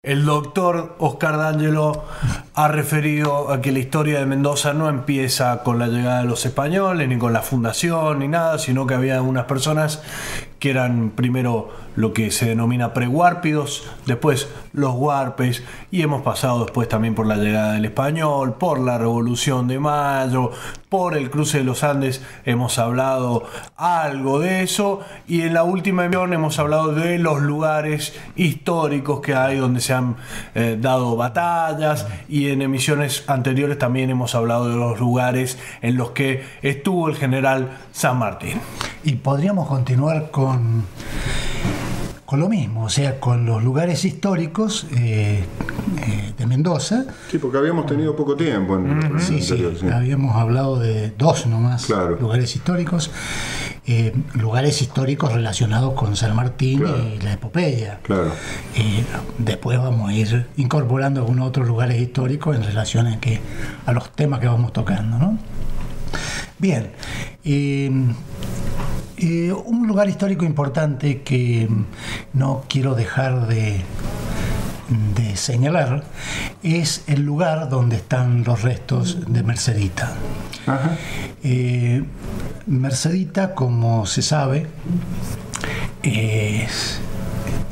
El doctor Oscar D'Angelo ha referido a que la historia de Mendoza no empieza con la llegada de los españoles, ni con la fundación, ni nada, sino que había unas personas que eran primero lo que se denomina prehuárpidos, después los huarpes, y hemos pasado después también por la llegada del español, por la Revolución de Mayo, por el cruce de los Andes, hemos hablado algo de eso, y en la última emisión hemos hablado de los lugares históricos que hay donde se han dado batallas, y en emisiones anteriores también hemos hablado de los lugares en los que estuvo el general San Martín. Y podríamos continuar con lo mismo, o sea, con los lugares históricos de Mendoza. Sí, porque habíamos tenido poco tiempo en el anterior, sí. Habíamos hablado de dos nomás, claro, lugares históricos relacionados con San Martín, claro, y la epopeya. Claro. Después vamos a ir incorporando algunos otros lugares históricos en relación a los temas que vamos tocando, ¿no? Bien. Un lugar histórico importante que no quiero dejar de señalar es el lugar donde están los restos de Mercedita. Ajá. Mercedita, como se sabe,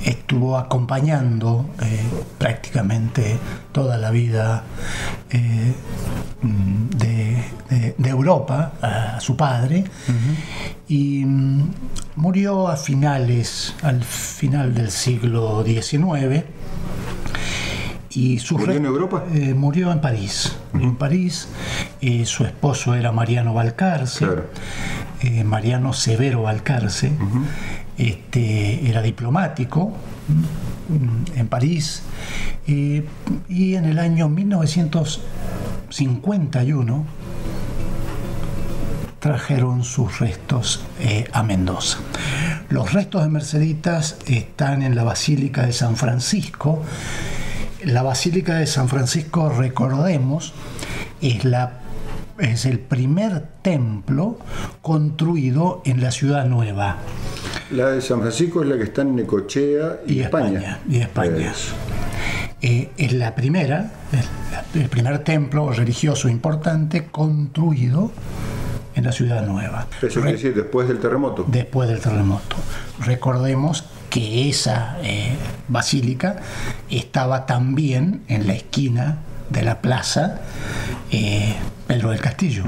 estuvo acompañando prácticamente toda la vida de Europa a su padre, y murió al final del siglo XIX. Y ¿Murió en Europa? Murió en París. Murió en París. Su esposo era Mariano Balcarce, claro, Mariano Severo Balcarce. Era diplomático en París, y en el año 1951 trajeron sus restos a Mendoza. Los restos de Merceditas están en la Basílica de San Francisco. La Basílica de San Francisco, recordemos, es el primer templo construido en la Ciudad Nueva. La de San Francisco es la que está en Necochea y España. Es la primera, el primer templo religioso importante construido en la Ciudad Nueva. ¿Eso quiere decir después del terremoto? Después del terremoto. Recordemos que esa basílica estaba también en la esquina de la plaza Pedro del Castillo.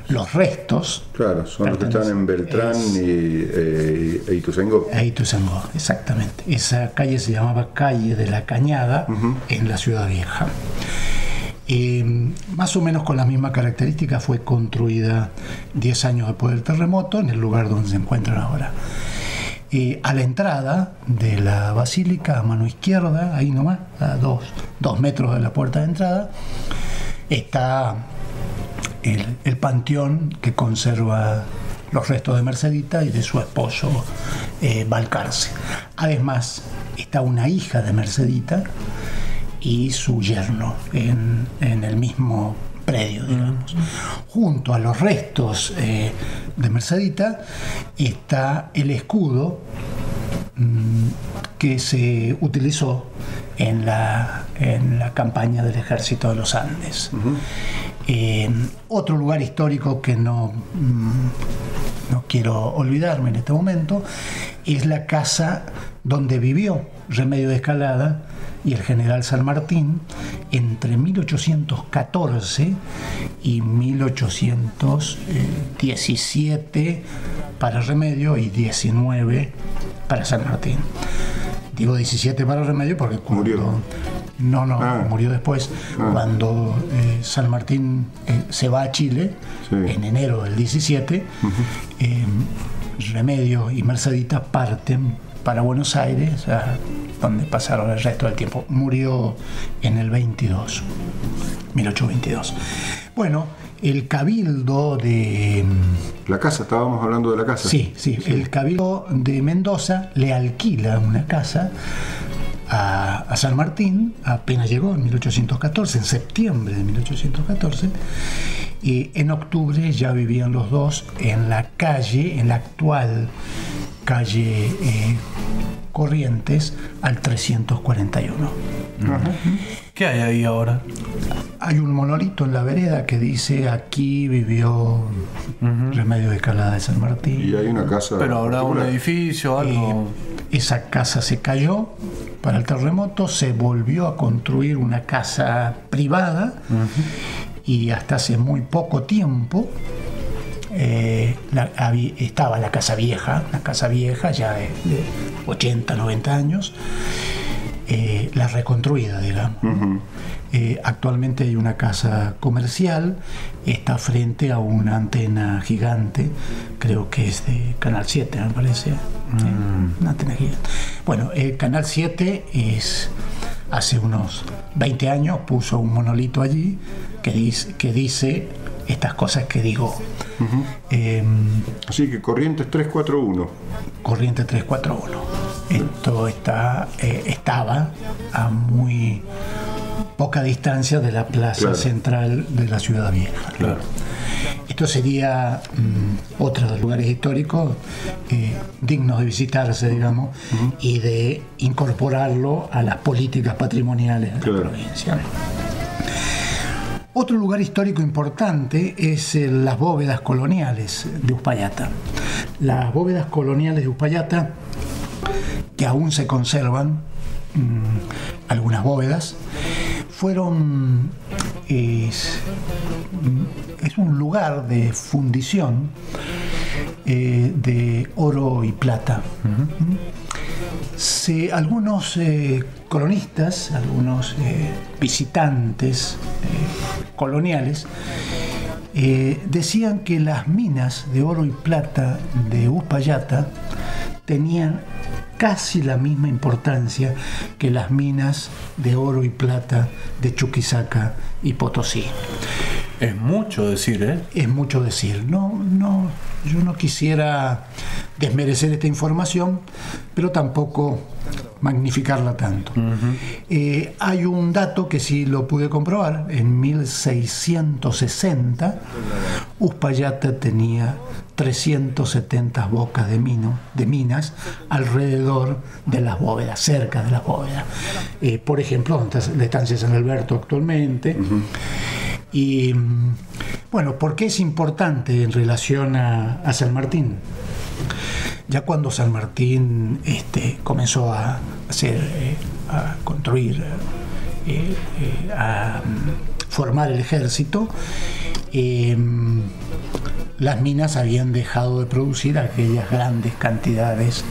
Los restos... Claro, son los que están en Beltrán e Ituzaingó. Ituzaingó, exactamente. Esa calle se llamaba Calle de la Cañada, en la Ciudad Vieja. Más o menos con la misma característica, fue construida 10 años después del terremoto, en el lugar donde se encuentran ahora. A la entrada de la basílica, a mano izquierda, ahí nomás, a 2 metros de la puerta de entrada, está el panteón que conserva los restos de Mercedita y de su esposo Balcarce. Además, está una hija de Mercedita y su yerno en el mismo predio, digamos. Junto a los restos de Mercedita está el escudo que se utilizó en la campaña del Ejército de los Andes. Otro lugar histórico que no quiero olvidarme en este momento es la casa donde vivió Remedio de Escalada y el general San Martín entre 1814 y 1817 para Remedio y 19 para San Martín. Digo 17 para Remedio porque murió. Murió después, cuando San Martín se va a Chile, sí, en enero del 17. Remedio y Mercedita parten para Buenos Aires, donde pasaron el resto del tiempo. Murió en el 1822. Bueno, el cabildo de... La casa, estábamos hablando de la casa. Sí. El cabildo de Mendoza le alquila una casa a San Martín, apenas llegó en 1814, en septiembre de 1814, y en octubre ya vivían los dos en la actual calle Corrientes, al 341. ¿Qué hay ahí ahora? Hay un monolito en la vereda que dice: aquí vivió Remedios de Calada de San Martín. Y hay una casa. Pero habrá un particular. edificio, algo. Esa casa se cayó para el terremoto, se volvió a construir una casa privada y hasta hace muy poco tiempo estaba la casa vieja ya de 80, 90 años, la reconstruida, digamos. Actualmente hay una casa comercial, está frente a una antena gigante, creo que es de Canal 7, me parece. Sí, una antena gigante. Bueno, Canal 7 hace unos 20 años puso un monolito allí que dice estas cosas que digo. Así que Corrientes 341. Corriente 341. Esto estaba a muy poca distancia de la plaza central de la Ciudad Vieja. Claro. Esto sería otro de los lugares históricos dignos de visitarse, digamos, y de incorporarlo a las políticas patrimoniales de la provincia. Otro lugar histórico importante es las bóvedas coloniales de Uspallata. Las bóvedas coloniales de Uspallata, que aún se conservan, algunas bóvedas, fueron... Es un lugar de fundición de oro y plata. Algunos cronistas, algunos visitantes coloniales decían que las minas de oro y plata de Uspallata tenían casi la misma importancia que las minas de oro y plata de Chuquisaca y Potosí. Es mucho decir, ¿eh? Es mucho decir. Yo no quisiera desmerecer esta información, pero tampoco magnificarla tanto. Hay un dato que sí lo pude comprobar. En 1660, Uspallata tenía 370 bocas de minas alrededor de las bóvedas, cerca de las bóvedas. Por ejemplo, la estancia de San Alberto actualmente. Y bueno, ¿por qué es importante en relación a San Martín? Ya cuando San Martín comenzó a construir, a formar el ejército, las minas habían dejado de producir aquellas grandes cantidades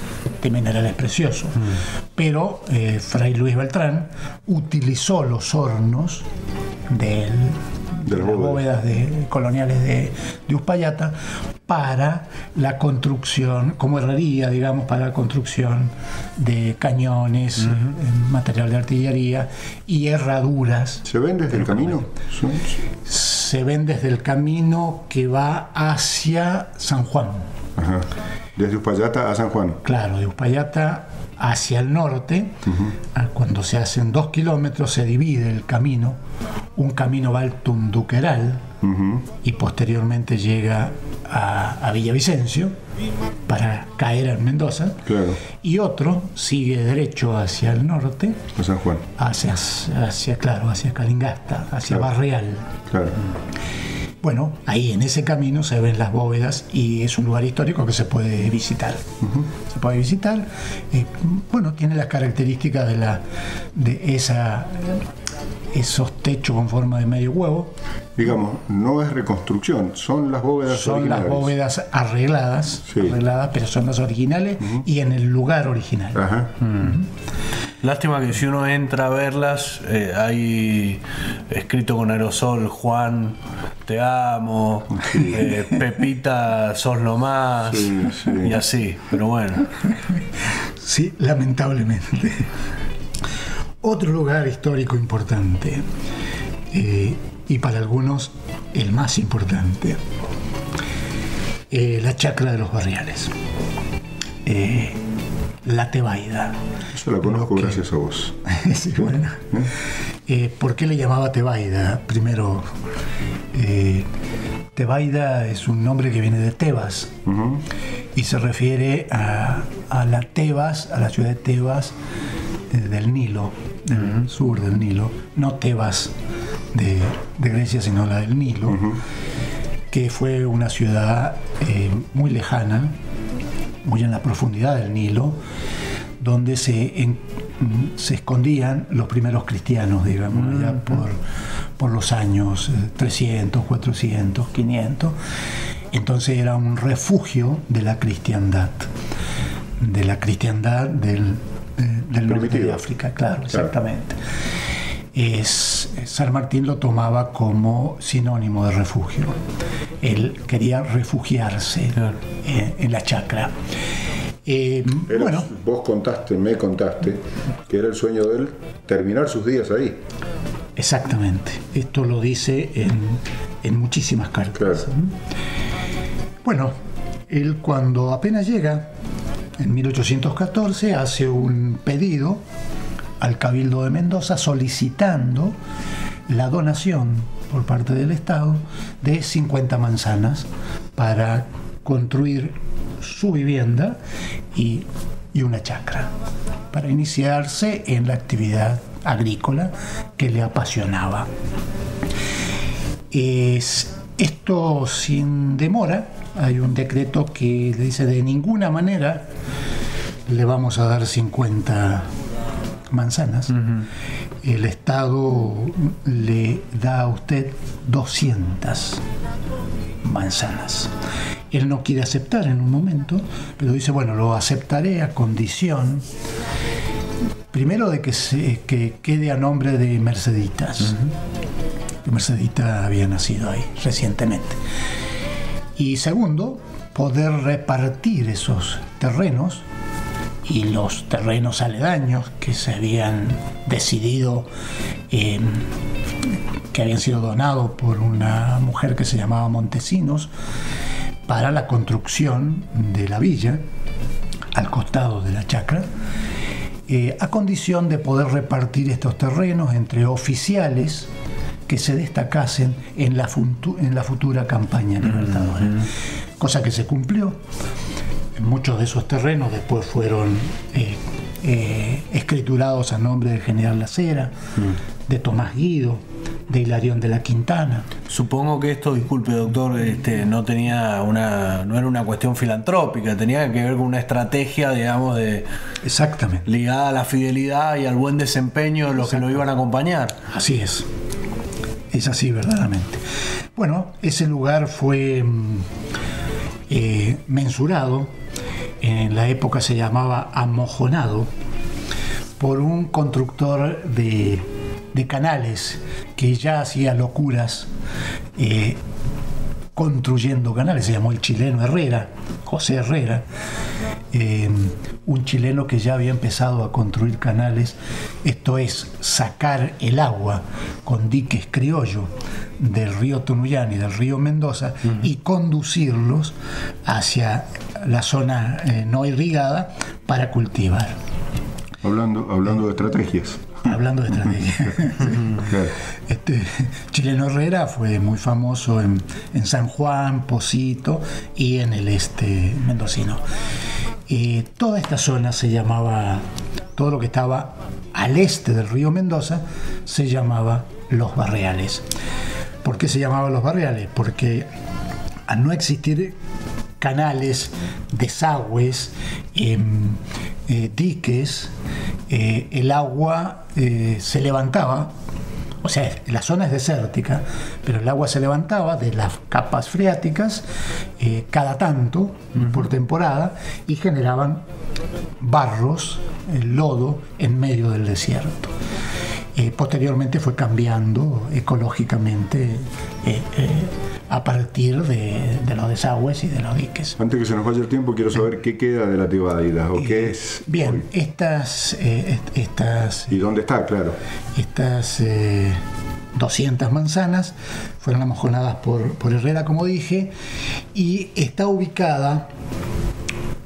de minerales preciosos. Pero Fray Luis Beltrán utilizó los hornos de las bóvedas coloniales de Uspallata para la construcción, como herrería, digamos, para la construcción de cañones, material de artillería y herraduras. ¿Se ven desde el camino? Se ven desde el camino que va hacia San Juan. Ajá. Desde Uspallata a San Juan. Claro, de Uspallata hacia el norte. Cuando se hacen 2 kilómetros se divide el camino. Un camino va al Tunduqueral y posteriormente llega a Villavicencio para caer en Mendoza. Claro. Y otro sigue derecho hacia el norte, A San Juan. hacia Calingasta, hacia Barreal. Claro. Bueno, ahí en ese camino se ven las bóvedas y es un lugar histórico que se puede visitar. Se puede visitar. Bueno, tiene las características de esos techos con forma de medio huevo. Digamos, no es reconstrucción, son las bóvedas son originales. Las bóvedas arregladas, pero son las originales y en el lugar original. Ajá. Lástima que si uno entra a verlas, hay escrito con aerosol: Juan, te amo, Pepita, sos lo más, y así, pero bueno. Sí, lamentablemente. Otro lugar histórico importante, y para algunos el más importante, la Chacra de los Barriales, la Tebaida. Eso la conozco gracias a vos. Sí, bueno. ¿Por qué le llamaba Tebaida? Primero, Tebaida es un nombre que viene de Tebas y se refiere a la Tebas, a la ciudad de Tebas, del Nilo, del sur del Nilo, no Tebas de Grecia, sino la del Nilo, que fue una ciudad muy lejana, muy en la profundidad del Nilo, donde se escondían los primeros cristianos, digamos, allá por los años 300, 400, 500. Entonces era un refugio de la cristiandad del norte de África, claro, exactamente. San Martín lo tomaba como sinónimo de refugio. Él quería refugiarse en la chacra. Bueno, vos me contaste que era el sueño de él terminar sus días ahí. Exactamente. Esto lo dice en muchísimas cartas. Claro. Bueno, él cuando apenas llega, en 1814, hace un pedido al Cabildo de Mendoza solicitando la donación por parte del Estado de 50 manzanas para construir su vivienda y una chacra, para iniciarse en la actividad agrícola que le apasionaba. Esto sin demora. Hay un decreto que dice: de ninguna manera le vamos a dar 50 manzanas. El Estado le da a usted 200 manzanas. Él no quiere aceptar en un momento, pero dice: bueno, lo aceptaré a condición, primero, de que quede a nombre de Merceditas. Que Mercedita había nacido ahí recientemente. Y segundo, poder repartir esos terrenos y los terrenos aledaños que se habían decidido, que habían sido donados por una mujer que se llamaba Montesinos, para la construcción de la villa al costado de la chacra, a condición de poder repartir estos terrenos entre oficiales que se destacasen en la futura campaña libertadora. Cosa que se cumplió. Muchos de esos terrenos después fueron escriturados a nombre del general Lacera, de Tomás Guido, de Hilarión de la Quintana. Supongo que esto, disculpe doctor, no era una cuestión filantrópica, tenía que ver con una estrategia, digamos, Exactamente. ligada a la fidelidad y al buen desempeño de los que lo iban a acompañar. Así es. Es así verdaderamente. Bueno, ese lugar fue mensurado, en la época se llamaba amojonado, por un constructor de canales que ya hacía locuras construyendo canales. Se llamó el chileno Herrera, José Herrera, un chileno que ya había empezado a construir canales, esto es, sacar el agua con diques criollo del río Tunuyán y del río Mendoza y conducirlos hacia la zona no irrigada para cultivar. Hablando de estrategias. Hablando de estrategia. Claro. Chileno Herrera fue muy famoso en San Juan, Pocito y en el este mendocino. Toda esta zona se llamaba, todo lo que estaba al este del río Mendoza se llamaba Los Barriales. ¿Por qué se llamaba Los Barriales? Porque al no existir canales, desagües, diques, el agua se levantaba. O sea, la zona es desértica, pero el agua se levantaba de las capas freáticas cada tanto por temporada y generaban barros, lodo en medio del desierto. Posteriormente fue cambiando ecológicamente a partir de los desagües y de los diques. Antes que se nos vaya el tiempo, quiero saber qué queda de la Tibaida o qué es. Bien, estas ¿y dónde está? Claro. Estas 200 manzanas fueron amojonadas por Herrera, como dije, y está ubicada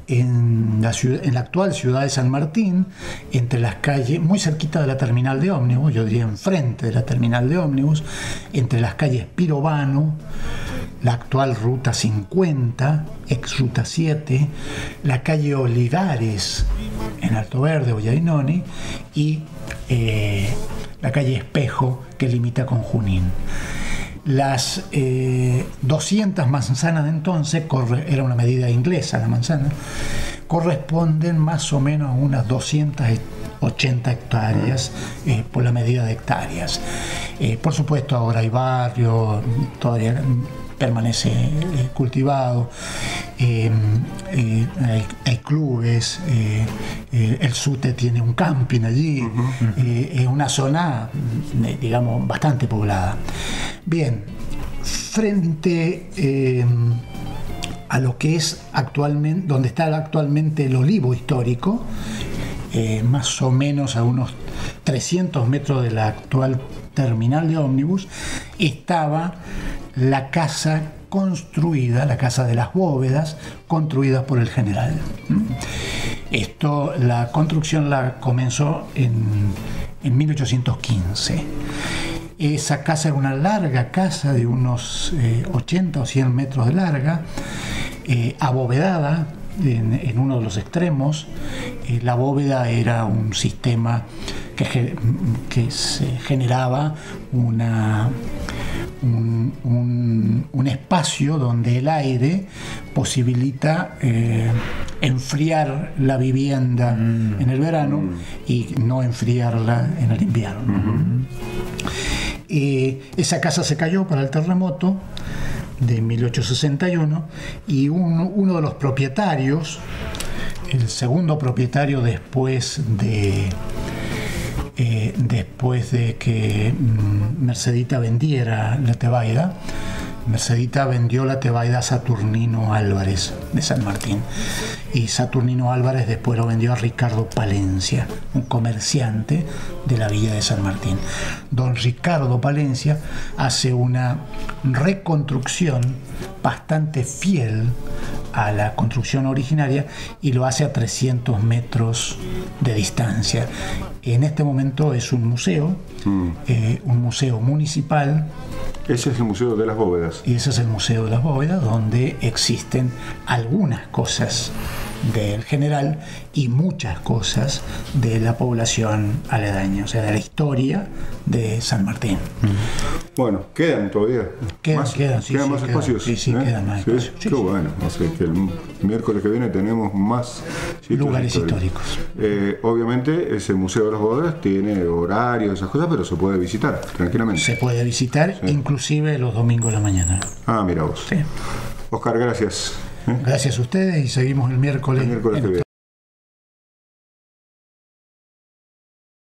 en la actual ciudad de San Martín, entre las calles, muy cerquita de la terminal de ómnibus, yo diría enfrente de la terminal de ómnibus, entre las calles Pirovano, la actual Ruta 50, ex Ruta 7, la calle Olivares, en Alto Verde, Ollainoni, y la calle Espejo, que limita con Junín. Las 200 manzanas de entonces, era una medida inglesa la manzana, corresponden más o menos a unas 280 hectáreas por la medida de hectáreas. Por supuesto ahora hay barrio, todavía permanece cultivado, hay clubes, el SUTE tiene un camping allí, es una zona, digamos, bastante poblada. Bien, frente a lo que es actualmente, donde está actualmente el olivo histórico, más o menos a unos 300 metros de la actual terminal de ómnibus, estaba la casa construida, la casa de las bóvedas, construida por el general. La construcción la comenzó en 1815. Esa casa era una larga casa de unos 80 o 100 metros de larga, abovedada en uno de los extremos. La bóveda era un sistema que se generaba un espacio donde el aire posibilita enfriar la vivienda en el verano y no enfriarla en el invierno. Esa casa se cayó para el terremoto de 1861 y uno de los propietarios, el segundo propietario después de que Mercedita vendiera la Tebaida, Mercedita vendió la Tebaida a Saturnino Álvarez de San Martín, y Saturnino Álvarez después lo vendió a Ricardo Palencia, un comerciante de la villa de San Martín. Don Ricardo Palencia hace una reconstrucción bastante fiel a la construcción originaria y lo hace a 300 metros de distancia. En este momento es un museo municipal. Ese es el Museo de las Bóvedas. Y ese es el Museo de las Bóvedas, donde existen algunas cosas del general y muchas cosas de la población aledaña, o sea, de la historia de San Martín. Bueno, quedan todavía. Quedan más espacios. Sí, quedan más espacios. Qué bueno. O sea, que el miércoles que viene tenemos más lugares históricos. Obviamente, ese Museo de las Bóvedas tiene horarios, esas cosas, pero se puede visitar tranquilamente. Se puede visitar, inclusive los domingos de la mañana. Ah, mira vos. Sí. Oscar, gracias. Gracias a ustedes y seguimos el miércoles. El miércoles que viene.